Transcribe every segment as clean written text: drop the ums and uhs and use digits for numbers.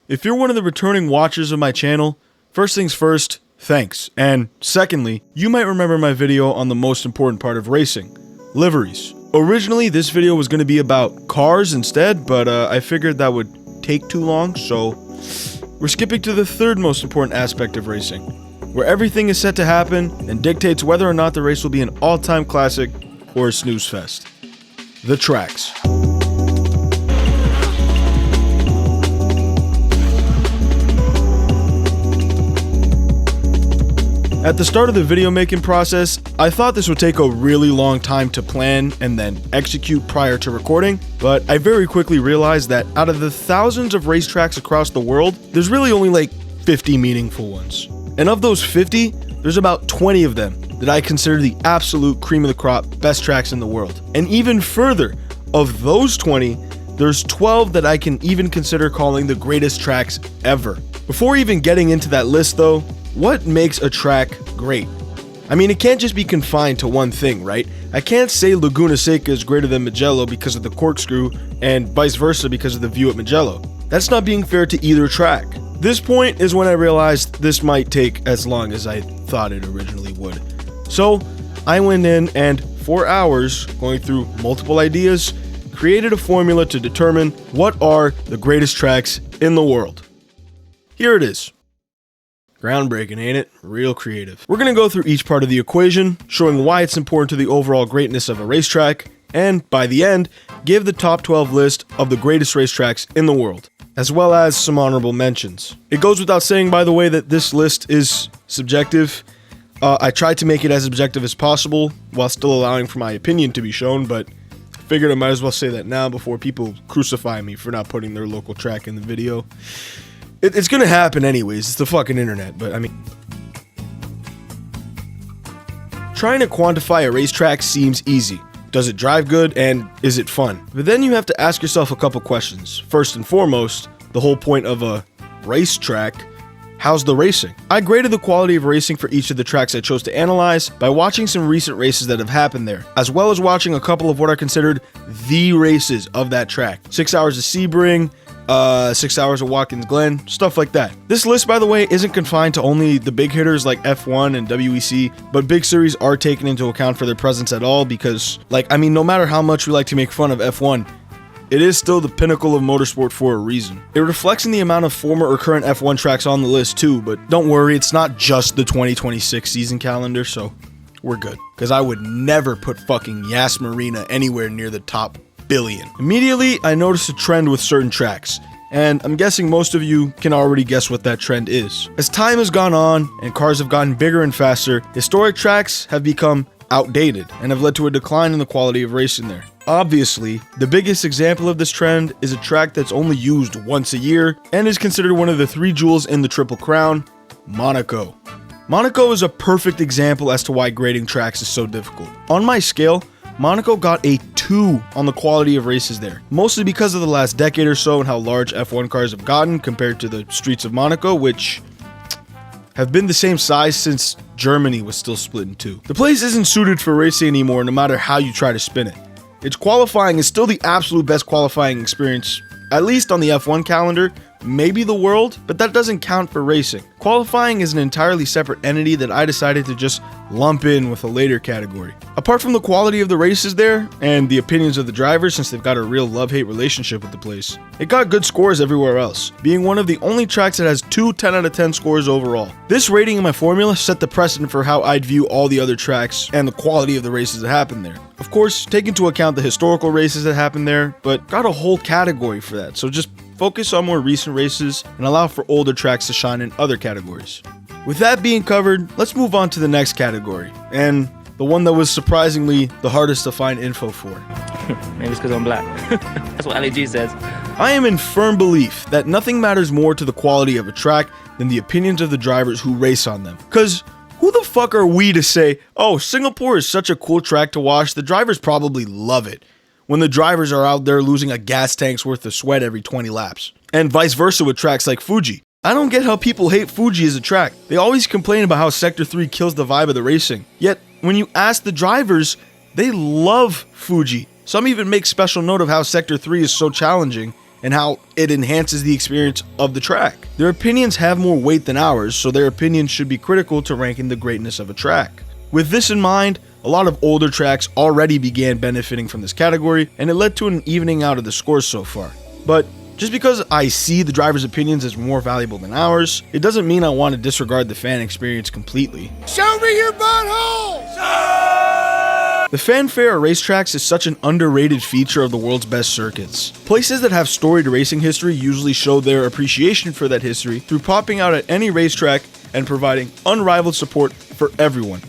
If you're one of the returning watchers of my channel, first things first, thanks. And secondly, you might remember my video on the most important part of racing, liveries. Originally, this video was going to be about cars instead, but I figured that would take too long, so we're skipping to the third most important aspect of racing, where everything is set to happen and dictates whether or not the race will be an all-time classic or a snooze fest. The tracks. At the start of the video making process, I thought this would take a really long time to plan and then execute prior to recording, but I very quickly realized that out of the thousands of racetracks across the world, there's really only like 50 meaningful ones. And of those 50, there's about 20 of them that I consider the absolute cream of the crop best tracks in the world. And even further, of those 20, there's 12 that I can even consider calling the greatest tracks ever. Before even getting into that list though, what makes a track great? I mean, it can't just be confined to one thing, right? I can't say Laguna Seca is greater than Mugello because of the corkscrew and vice versa because of the view at Mugello. That's not being fair to either track. This point is when I realized this might take as long as I thought it originally would. So I went in and 4 hours going through multiple ideas, created a formula to determine what are the greatest tracks in the world. Here it is. Groundbreaking, ain't it? Real creative. We're going to go through each part of the equation, showing why it's important to the overall greatness of a racetrack, and by the end, give the top 12 list of the greatest racetracks in the world, as well as some honorable mentions. It goes without saying, by the way, that this list is subjective. I tried to make it as objective as possible, while still allowing for my opinion to be shown, but figured I might as well say that now before people crucify me for not putting their local track in the video. It's gonna happen anyways, it's the fucking internet, but I mean... Trying to quantify a racetrack seems easy. Does it drive good, and is it fun? But then you have to ask yourself a couple questions. First and foremost, the whole point of a racetrack, how's the racing? I graded the quality of racing for each of the tracks I chose to analyze by watching some recent races that have happened there, as well as watching a couple of what are considered the races of that track. 6 hours of Sebring, 6 hours of Watkins Glen, stuff like that. This list, by the way, isn't confined to only the big hitters like F1 and WEC, but big series are taken into account for their presence at all because, no matter how much we like to make fun of F1, it is still the pinnacle of motorsport for a reason. It reflects in the amount of former or current F1 tracks on the list too, but don't worry, it's not just the 2026 season calendar, so we're good. Because I would never put fucking Yas Marina anywhere near the top billion. Immediately, I noticed a trend with certain tracks, and I'm guessing most of you can already guess what that trend is. As time has gone on and cars have gotten bigger and faster, historic tracks have become outdated and have led to a decline in the quality of racing there. Obviously, the biggest example of this trend is a track that's only used once a year and is considered one of the 3 jewels in the Triple Crown, Monaco. Monaco is a perfect example as to why grading tracks is so difficult. On my scale, Monaco got a 2 on the quality of races there, mostly because of the last decade or so and how large F1 cars have gotten compared to the streets of Monaco, which have been the same size since Germany was still split in 2. The place isn't suited for racing anymore no matter how you try to spin it. Its qualifying is still the absolute best qualifying experience, at least on the F1 calendar, maybe the world, but that doesn't count for racing. Qualifying is an entirely separate entity that I decided to just lump in with a later category. Apart from the quality of the races there, and the opinions of the drivers since they've got a real love-hate relationship with the place, it got good scores everywhere else, being one of the only tracks that has 2 10 out of 10 scores overall. This rating in my formula set the precedent for how I'd view all the other tracks and the quality of the races that happened there. Of course, take into account the historical races that happened there, but got a whole category for that, so just focus on more recent races and allow for older tracks to shine in other categories. With that being covered, let's move on to the next category, and the one that was surprisingly the hardest to find info for. Maybe it's because I'm black. That's what LAG says. I am in firm belief that nothing matters more to the quality of a track than the opinions of the drivers who race on them. Cause who the fuck are we to say, oh, Singapore is such a cool track to watch, the drivers probably love it, when the drivers are out there losing a gas tank's worth of sweat every 20 laps. And vice versa with tracks like Fuji. I don't get how people hate Fuji as a track. They always complain about how Sector 3 kills the vibe of the racing. Yet, when you ask the drivers, they love Fuji. Some even make special note of how Sector 3 is so challenging and how it enhances the experience of the track. Their opinions have more weight than ours, so their opinions should be critical to ranking the greatness of a track. With this in mind, a lot of older tracks already began benefiting from this category, and it led to an evening out of the scores so far. But just because I see the driver's opinions as more valuable than ours, it doesn't mean I want to disregard the fan experience completely. Show me your butthole! The fanfare at racetracks is such an underrated feature of the world's best circuits. Places that have storied racing history usually show their appreciation for that history through popping out at any racetrack and providing unrivaled support for everyone.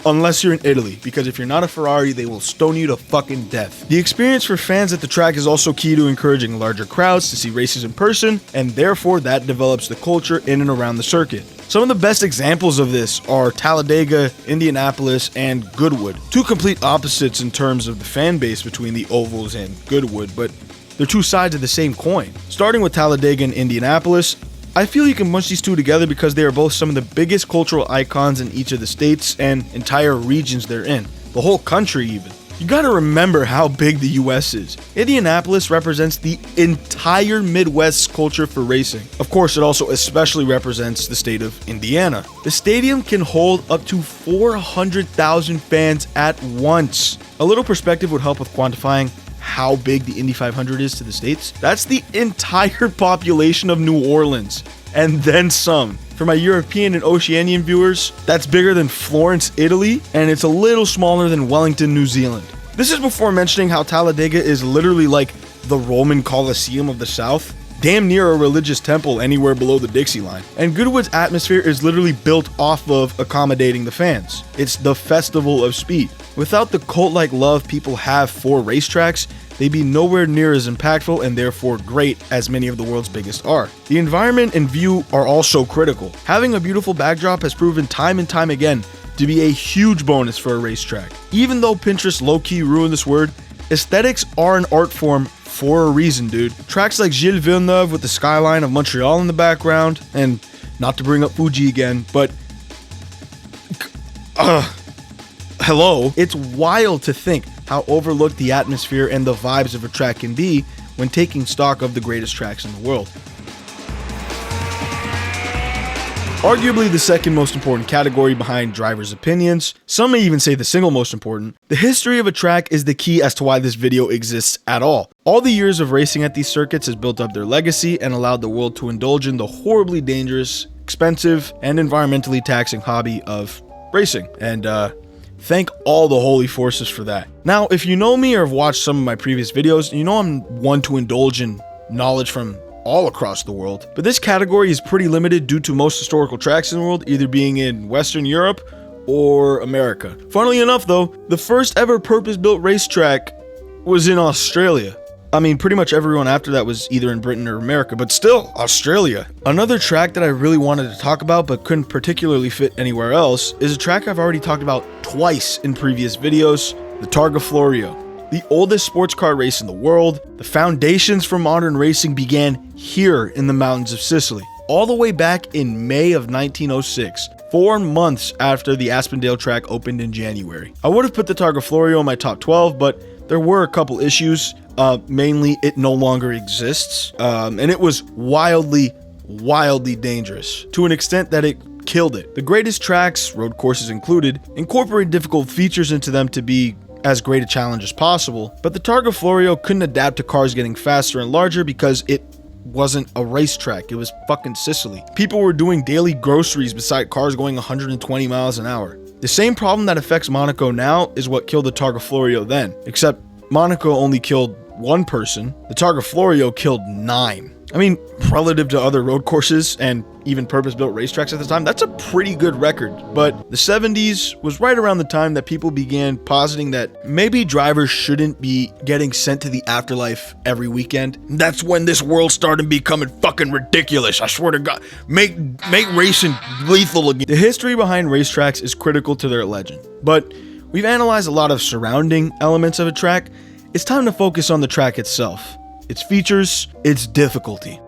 Unless you're in Italy, because if you're not a Ferrari, they will stone you to fucking death. The experience for fans at the track is also key to encouraging larger crowds to see races in person, and therefore that develops the culture in and around the circuit. Some of the best examples of this are Talladega, Indianapolis, and Goodwood. Two complete opposites in terms of the fan base between the ovals and Goodwood, but they're two sides of the same coin. Starting with Talladega and Indianapolis, I feel you can bunch these two together because they are both some of the biggest cultural icons in each of the states and entire regions they're in. The whole country even. You gotta remember how big the US is. Indianapolis represents the entire Midwest's culture for racing. Of course, it also especially represents the state of Indiana. The stadium can hold up to 400,000 fans at once. A little perspective would help with quantifying how big the Indy 500 is to the states. That's the entire population of New Orleans, and then some. For my European and Oceanian viewers, that's bigger than Florence, Italy, and it's a little smaller than Wellington, New Zealand. This is before mentioning how Talladega is literally like the Roman Colosseum of the South, damn near a religious temple anywhere below the Dixie line. And Goodwood's atmosphere is literally built off of accommodating the fans. It's the festival of speed. Without the cult-like love people have for racetracks, they'd be nowhere near as impactful and therefore great as many of the world's biggest are. The environment and view are also critical. Having a beautiful backdrop has proven time and time again to be a huge bonus for a racetrack. Even though Pinterest low-key ruined this word, aesthetics are an art form for a reason, dude. Tracks like Gilles Villeneuve with the skyline of Montreal in the background, and not to bring up Fuji again, but hello. It's wild to think how overlooked the atmosphere and the vibes of a track can be when taking stock of the greatest tracks in the world. Arguably the second most important category behind drivers' opinions, some may even say the single most important, the history of a track is the key as to why this video exists at all. All the years of racing at these circuits has built up their legacy and allowed the world to indulge in the horribly dangerous, expensive, and environmentally taxing hobby of racing. And thank all the holy forces for that. Now, if you know me or have watched some of my previous videos, you know I'm one to indulge in knowledge from all across the world. But this category is pretty limited due to most historical tracks in the world either being in Western Europe or America. Funnily enough though, the first ever purpose-built racetrack was in Australia. I mean, pretty much everyone after that was either in Britain or America, but still, Australia. Another track that I really wanted to talk about but couldn't particularly fit anywhere else is a track I've already talked about twice in previous videos, the Targa Florio. The oldest sports car race in the world, the foundations for modern racing began here in the mountains of Sicily, all the way back in May of 1906, 4 months after the Aspendale track opened in January. I would have put the Targa Florio in my top 12, but there were a couple issues. Mainly, it no longer exists, and it was wildly dangerous, to an extent that it killed it. The greatest tracks, road courses included, incorporate difficult features into them to be as great a challenge as possible, but the Targa Florio couldn't adapt to cars getting faster and larger because it wasn't a racetrack. It was fucking Sicily. People were doing daily groceries beside cars going 120 miles an hour. The same problem that affects Monaco now is what killed the Targa Florio then, except Monaco only killed one person. The Targa Florio killed 9. I mean, relative to other road courses and even purpose-built racetracks at the time, that's a pretty good record. But the 70s was right around the time that people began positing that maybe drivers shouldn't be getting sent to the afterlife every weekend. That's when this world started becoming fucking ridiculous. I swear to God, make racing lethal again. The history behind racetracks is critical to their legend, but we've analyzed a lot of surrounding elements of a track. It's time to focus on the track itself, its features, its difficulty.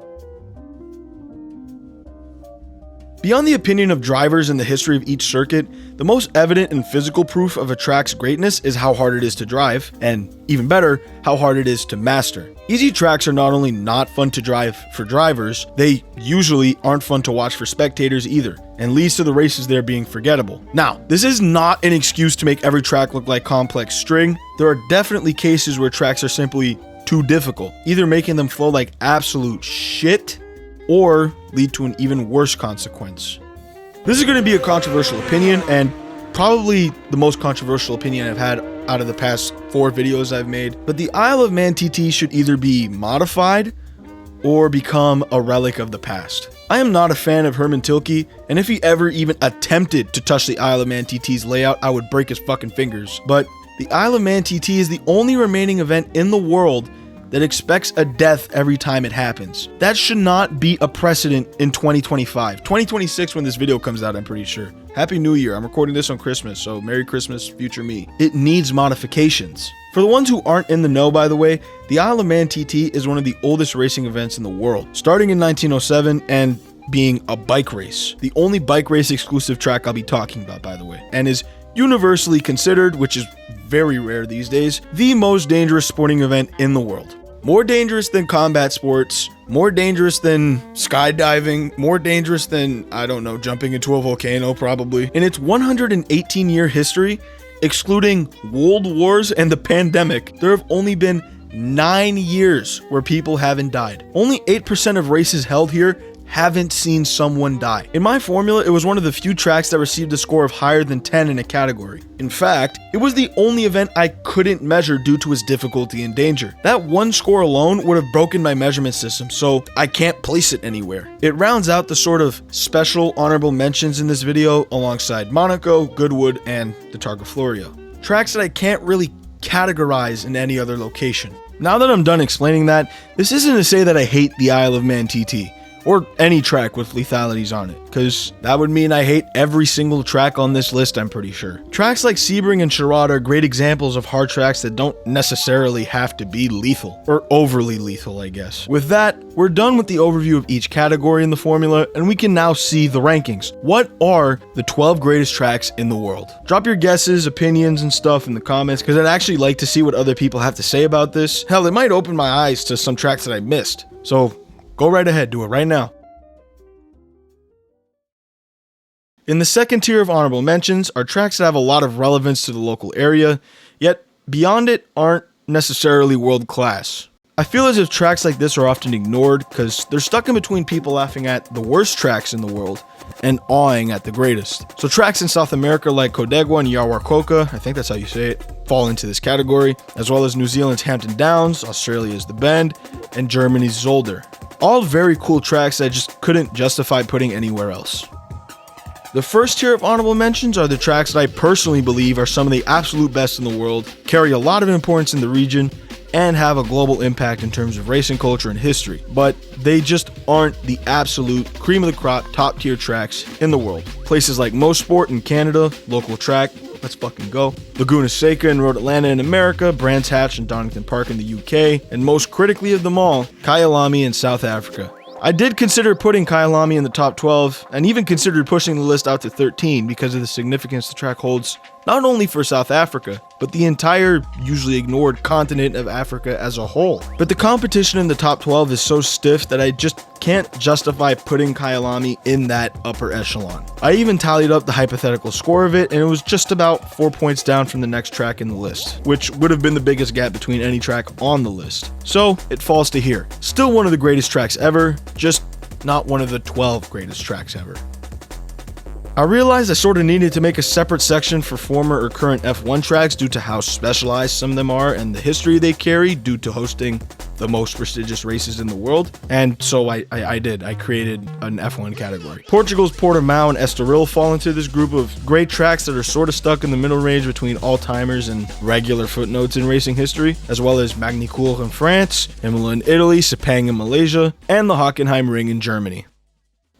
Beyond the opinion of drivers and the history of each circuit, the most evident and physical proof of a track's greatness is how hard it is to drive, and even better, how hard it is to master. Easy tracks are not only not fun to drive for drivers, they usually aren't fun to watch for spectators either, and leads to the races there being forgettable. Now, this is not an excuse to make every track look like complex string. There are definitely cases where tracks are simply too difficult, either making them flow like absolute shit or lead to an even worse consequence. This is going to be a controversial opinion, and probably the most controversial opinion I've had out of the past 4 videos I've made, but the Isle of Man TT should either be modified or become a relic of the past. I am not a fan of Herman Tilke, and if he ever even attempted to touch the Isle of Man TT's layout, I would break his fucking fingers. But the Isle of Man TT is the only remaining event in the world that expects a death every time it happens. That should not be a precedent in 2025. 2026 when this video comes out, I'm pretty sure. Happy New Year. I'm recording this on Christmas, so Merry Christmas, future me. It needs modifications. For the ones who aren't in the know, by the way, the Isle of Man TT is one of the oldest racing events in the world, starting in 1907 and being a bike race. The only bike race exclusive track I'll be talking about, by the way, and is universally considered, which is very rare these days, the most dangerous sporting event in the world. More dangerous than combat sports, more dangerous than skydiving, more dangerous than, I don't know, jumping into a volcano probably. In its 118-year history, excluding world wars and the pandemic, there have only been 9 years where people haven't died. Only 8% of races held here haven't seen someone die. In my formula, it was one of the few tracks that received a score of higher than 10 in a category. In fact, it was the only event I couldn't measure due to its difficulty and danger. That one score alone would have broken my measurement system, so I can't place it anywhere. It rounds out the sort of special honorable mentions in this video alongside Monaco, Goodwood, and the Targa Florio. Tracks that I can't really categorize in any other location. Now that I'm done explaining that, this isn't to say that I hate the Isle of Man TT. Or any track with lethalities on it, because that would mean I hate every single track on this list, I'm pretty sure. Tracks like Sebring and Sherrod are great examples of hard tracks that don't necessarily have to be lethal, or overly lethal, I guess. With that, we're done with the overview of each category in the formula, and we can now see the rankings. What are the 12 greatest tracks in the world? Drop your guesses, opinions, and stuff in the comments, because I'd actually like to see what other people have to say about this. Hell, it might open my eyes to some tracks that I missed. So, go right ahead, do it right now. In the second tier of honorable mentions are tracks that have a lot of relevance to the local area, yet beyond it aren't necessarily world class. I feel as if tracks like this are often ignored because they're stuck in between people laughing at the worst tracks in the world and awing at the greatest. So tracks in South America like Codegua and Yawarcoca, I think that's how you say it, fall into this category, as well as New Zealand's Hampton Downs, Australia's The Bend, and Germany's Zolder. All very cool tracks that I just couldn't justify putting anywhere else. The first tier of honorable mentions are the tracks that I personally believe are some of the absolute best in the world, carry a lot of importance in the region, and have a global impact in terms of racing culture and history, but they just aren't the absolute cream of the crop top tier tracks in the world. Places like Mosport in Canada, local track, let's fucking go. Laguna Seca in Road Atlanta in America, Brands Hatch and Donington Park in the UK, and most critically of them all, Kyalami in South Africa. I did consider putting Kyalami in the top 12, and even considered pushing the list out to 13 because of the significance the track holds, not only for South Africa, but the entire, usually ignored continent of Africa as a whole. But the competition in the top 12 is so stiff that I just can't justify putting Kyalami in that upper echelon. I even tallied up the hypothetical score of it, and it was just about 4 points down from the next track in the list, which would have been the biggest gap between any track on the list. So it falls to here. Still one of the greatest tracks ever, just not one of the 12 greatest tracks ever. I realized I sort of needed to make a separate section for former or current F1 tracks due to how specialized some of them are and the history they carry due to hosting the most prestigious races in the world. And so I did. I created an F1 category. Portugal's Portimao and Estoril fall into this group of great tracks that are sort of stuck in the middle range between all-timers and regular footnotes in racing history, as well as Magny-Cours in France, Imola in Italy, Sepang in Malaysia, and the Hockenheim Ring in Germany.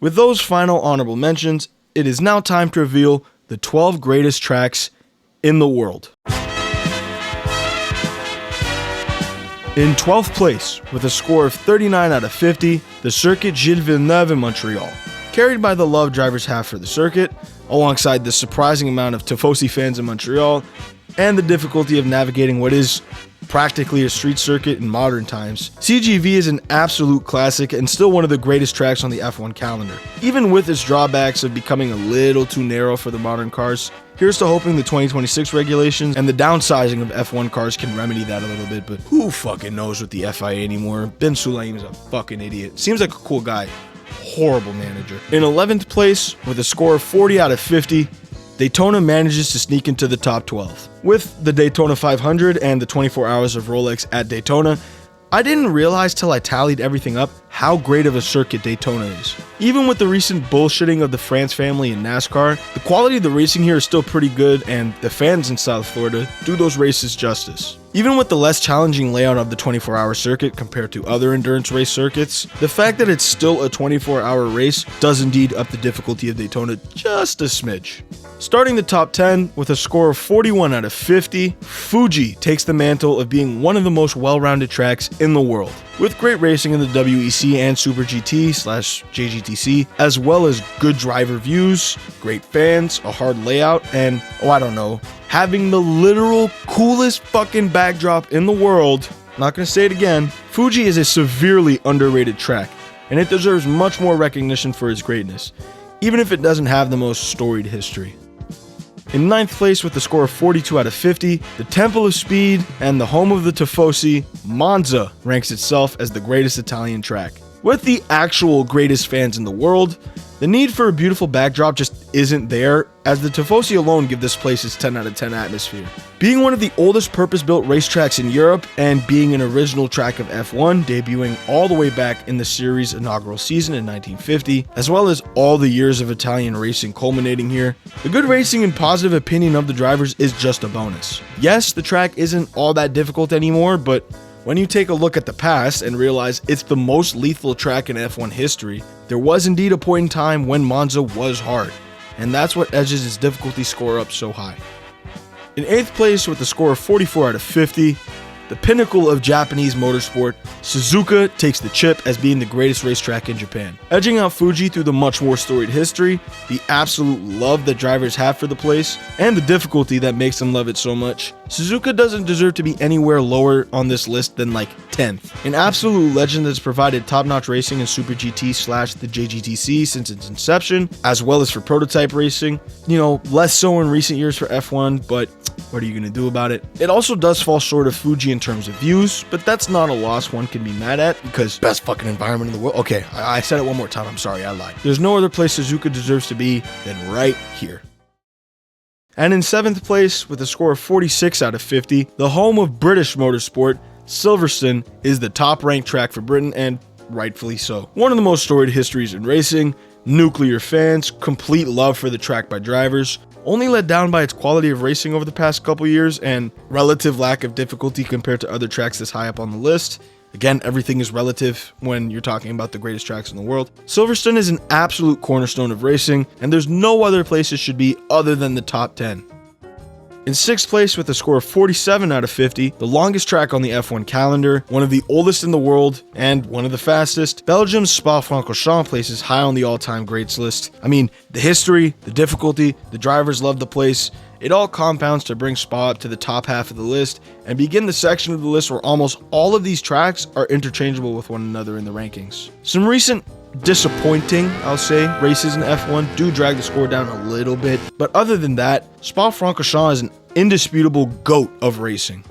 With those final honorable mentions, it is now time to reveal the 12 greatest tracks in the world. In 12th place, with a score of 39 out of 50, the Circuit Gilles Villeneuve in Montreal. carried by the love drivers have for the circuit, alongside the surprising amount of Tifosi fans in Montreal, and the difficulty of navigating what is practically a street circuit in modern times. CGV is an absolute classic and still one of the greatest tracks on the F1 calendar. Even with its drawbacks of becoming a little too narrow for the modern cars, here's to hoping the 2026 regulations and the downsizing of F1 cars can remedy that a little bit, but who fucking knows with the FIA anymore? Ben Sulayem's a fucking idiot. Seems like a cool guy. Horrible manager. In 11th place, with a score of 40 out of 50, Daytona manages to sneak into the top 12. With the Daytona 500 and the 24 hours of Rolex at Daytona, I didn't realize till I tallied everything up how great of a circuit Daytona is. Even with the recent bullshitting of the France family in NASCAR, the quality of the racing here is still pretty good, and the fans in South Florida do those races justice. Even with the less challenging layout of the 24-hour circuit compared to other endurance race circuits, the fact that it's still a 24-hour race does indeed up the difficulty of Daytona just a smidge. Starting the top 10 with a score of 41 out of 50, Fuji takes the mantle of being one of the most well-rounded tracks in the world. With great racing in the WEC and Super GT/JGTC, as well as good driver views, great fans, a hard layout, and, having the literal coolest fucking backdrop in the world. Not gonna say it again. Fuji is a severely underrated track, and it deserves much more recognition for its greatness, even if it doesn't have the most storied history. In 9th place with a score of 42 out of 50, the Temple of Speed and the home of the Tifosi, Monza ranks itself as the greatest Italian track. With the actual greatest fans in the world, the need for a beautiful backdrop just isn't there, as the Tifosi alone give this place its 10 out of 10 atmosphere. Being one of the oldest purpose-built racetracks in Europe, and being an original track of F1, debuting all the way back in the series' inaugural season in 1950, as well as all the years of Italian racing culminating here, the good racing and positive opinion of the drivers is just a bonus. Yes, the track isn't all that difficult anymore, but when you take a look at the past and realize it's the most lethal track in F1 history, there was indeed a point in time when Monza was hard, and that's what edges its difficulty score up so high. In 8th place with a score of 44 out of 50, the pinnacle of Japanese motorsport, Suzuka takes the chip as being the greatest racetrack in Japan. Edging out Fuji through the much more storied history, the absolute love that drivers have for the place, and the difficulty that makes them love it so much, Suzuka doesn't deserve to be anywhere lower on this list than like 10th. An absolute legend that's provided top-notch racing in Super GT/the JGTC since its inception, as well as for prototype racing. Less so in recent years for F1, but what are you going to do about it? It also does fall short of Fuji in terms of views, but that's not a loss one can be mad at, because best fucking environment in the world. Okay, I said it one more time. I'm sorry, I lied. There's no other place Suzuka deserves to be than right here. And in 7th place, with a score of 46 out of 50, the home of British motorsport, Silverstone is the top-ranked track for Britain, and rightfully so. One of the most storied histories in racing, nuclear fans, complete love for the track by drivers, only let down by its quality of racing over the past couple years and relative lack of difficulty compared to other tracks this high up on the list. Again, everything is relative when you're talking about the greatest tracks in the world. Silverstone is an absolute cornerstone of racing, and there's no other place it should be other than the top 10. In 6th place with a score of 47 out of 50, the longest track on the F1 calendar, one of the oldest in the world, and one of the fastest, Belgium's Spa-Francorchamps places high on the all-time greats list. I mean, the history, the difficulty, the drivers love the place, it all compounds to bring Spa up to the top half of the list, and begin the section of the list where almost all of these tracks are interchangeable with one another in the rankings. Some recent disappointing, I'll say, races in F1 do drag the score down a little bit, but other than that, Spa-Francorchamps is an indisputable GOAT of racing.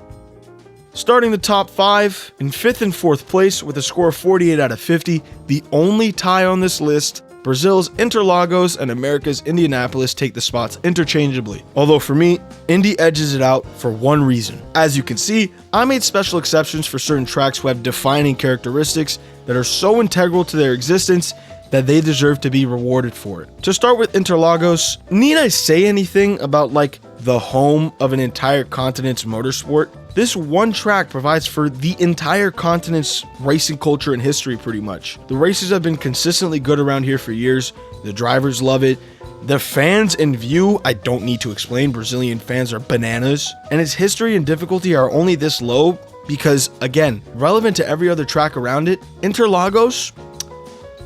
Starting the top 5, in 5th and 4th place with a score of 48 out of 50, the only tie on this list, Brazil's Interlagos and America's Indianapolis take the spots interchangeably. Although for me, Indy edges it out for one reason. As you can see, I made special exceptions for certain tracks who have defining characteristics that are so integral to their existence that they deserve to be rewarded for it. To start with Interlagos, need I say anything about the home of an entire continent's motorsport? This one track provides for the entire continent's racing culture and history pretty much. The races have been consistently good around here for years, the drivers love it, the fans and view, I don't need to explain, Brazilian fans are bananas, and its history and difficulty are only this low because, again, relevant to every other track around it, Interlagos,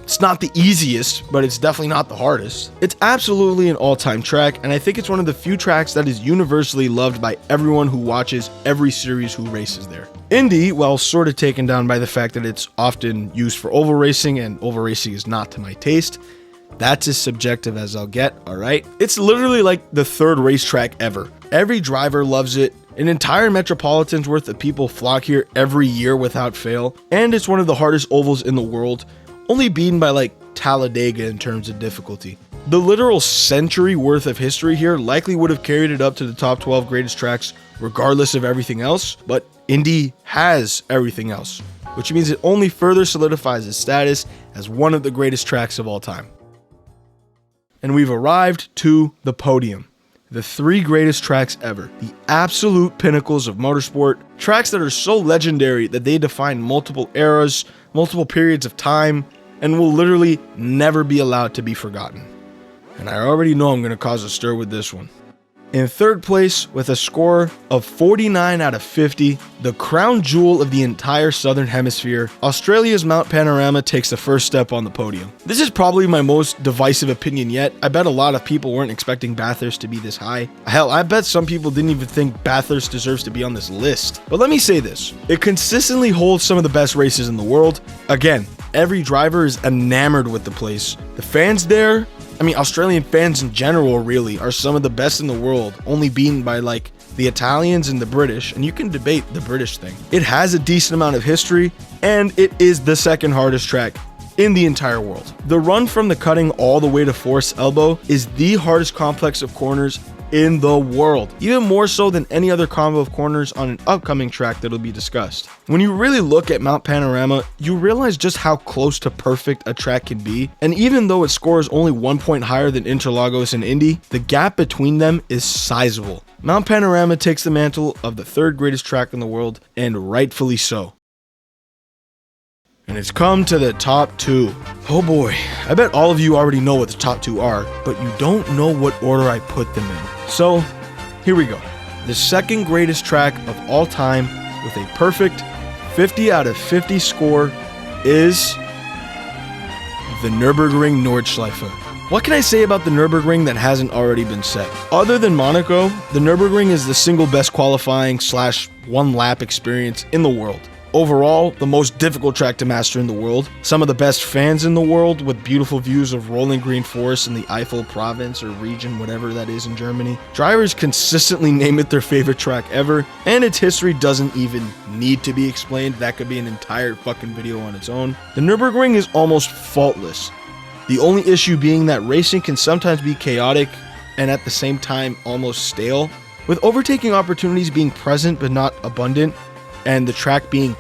It's not the easiest, but it's definitely not the hardest. It's absolutely an all-time track, and I think it's one of the few tracks that is universally loved by everyone who watches every series who races there. Indy, while sort of taken down by the fact that it's often used for oval racing, and oval racing is not to my taste, that's as subjective as I'll get, alright? It's literally like the third racetrack ever. Every driver loves it. An entire metropolitan's worth of people flock here every year without fail, and it's one of the hardest ovals in the world, only beaten by like Talladega in terms of difficulty. The literal century worth of history here likely would have carried it up to the top 12 greatest tracks regardless of everything else, but Indy has everything else, which means it only further solidifies its status as one of the greatest tracks of all time. And we've arrived to the podium. The three greatest tracks ever, the absolute pinnacles of motorsport, tracks that are so legendary that they define multiple eras, multiple periods of time, and will literally never be allowed to be forgotten. And I already know I'm going to cause a stir with this one. In third place, with a score of 49 out of 50, the crown jewel of the entire southern hemisphere, Australia's Mount Panorama takes the first step on the podium. This is probably my most divisive opinion yet. I bet a lot of people weren't expecting Bathurst to be this high. Hell, I bet some people didn't even think Bathurst deserves to be on this list. But let me say this, it consistently holds some of the best races in the world. Again, every driver is enamored with the place. The fans there, Australian fans in general really are some of the best in the world, only beaten by like the Italians and the British, and you can debate the British thing. It has a decent amount of history, and it is the second hardest track in the entire world. The run from the cutting all the way to Forest Elbow is the hardest complex of corners in the world, even more so than any other combo of corners on an upcoming track that'll be discussed. When you really look at Mount Panorama, you realize just how close to perfect a track can be, and even though it scores only 1 point higher than Interlagos and Indy, the gap between them is sizable. Mount Panorama takes the mantle of the third greatest track in the world, and rightfully so. And it's come to the top two. Oh boy, I bet all of you already know what the top two are, but you don't know what order I put them in. So, here we go. The second greatest track of all time with a perfect 50 out of 50 score is the Nürburgring Nordschleife. What can I say about the Nürburgring that hasn't already been said? Other than Monaco, the Nürburgring is the single best qualifying / one lap experience in the world. Overall, the most difficult track to master in the world, some of the best fans in the world with beautiful views of rolling green forests in the Eifel province or region, whatever that is in Germany. Drivers consistently name it their favorite track ever, and its history doesn't even need to be explained. That could be an entire fucking video on its own. The Nürburgring is almost faultless. The only issue being that racing can sometimes be chaotic and at the same time almost stale, with overtaking opportunities being present but not abundant, and the track being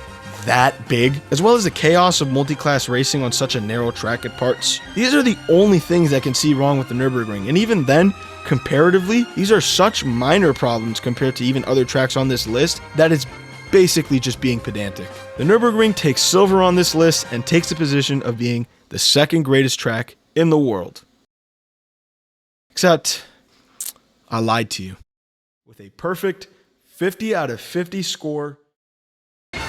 that big, as well as the chaos of multi-class racing on such a narrow track at parts. These are the only things I can see wrong with the Nürburgring, and even then, comparatively, these are such minor problems compared to even other tracks on this list that it's basically just being pedantic. The Nürburgring takes silver on this list and takes the position of being the second greatest track in the world. Except, I lied to you. With a perfect 50 out of 50 score,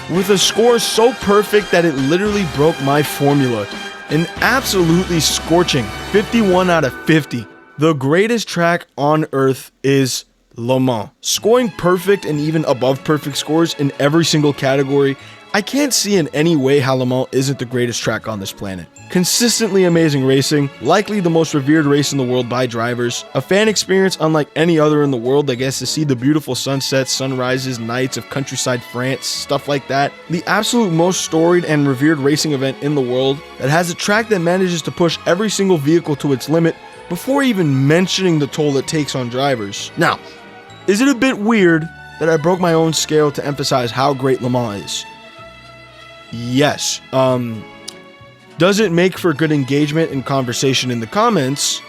with a score so perfect that it literally broke my formula. An absolutely scorching 51 out of 50. The greatest track on earth is Le Mans. Scoring perfect and even above perfect scores in every single category, I can't see in any way how Le Mans isn't the greatest track on this planet. Consistently amazing racing, likely the most revered race in the world by drivers, a fan experience unlike any other in the world that gets to see the beautiful sunsets, sunrises, nights of countryside France, stuff like that. The absolute most storied and revered racing event in the world that has a track that manages to push every single vehicle to its limit before even mentioning the toll it takes on drivers. Now, is it a bit weird that I broke my own scale to emphasize how great Le Mans is? Yes. Does it make for good engagement and conversation in the comments?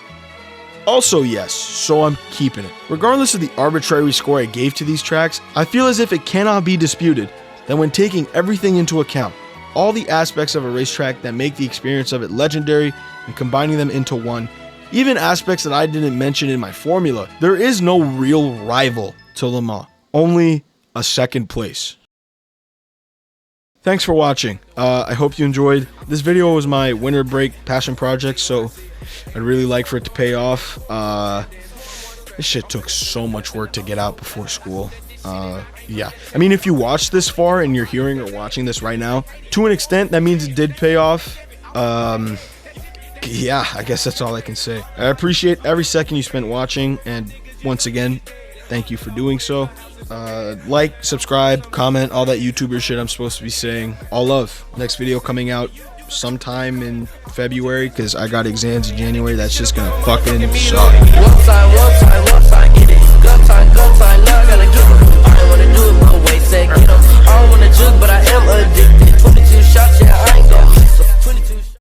Also yes, so I'm keeping it. Regardless of the arbitrary score I gave to these tracks, I feel as if it cannot be disputed that when taking everything into account, all the aspects of a racetrack that make the experience of it legendary and combining them into one, even aspects that I didn't mention in my formula, there is no real rival to Le Mans, only a second place. Thanks for watching. I hope you enjoyed. This video was my winter break passion project, so I'd really like for it to pay off. This shit took so much work to get out before school. Yeah. I mean, if you watched this far and you're hearing or watching this right now, to an extent, that means it did pay off. Yeah, I guess that's all I can say. I appreciate every second you spent watching, and once again, thank you for doing so. Like, subscribe, comment, all that YouTuber shit I'm supposed to be saying. All love. Next video coming out sometime in February, because I got exams in January. That's just gonna fucking suck. One time, get it. Good time,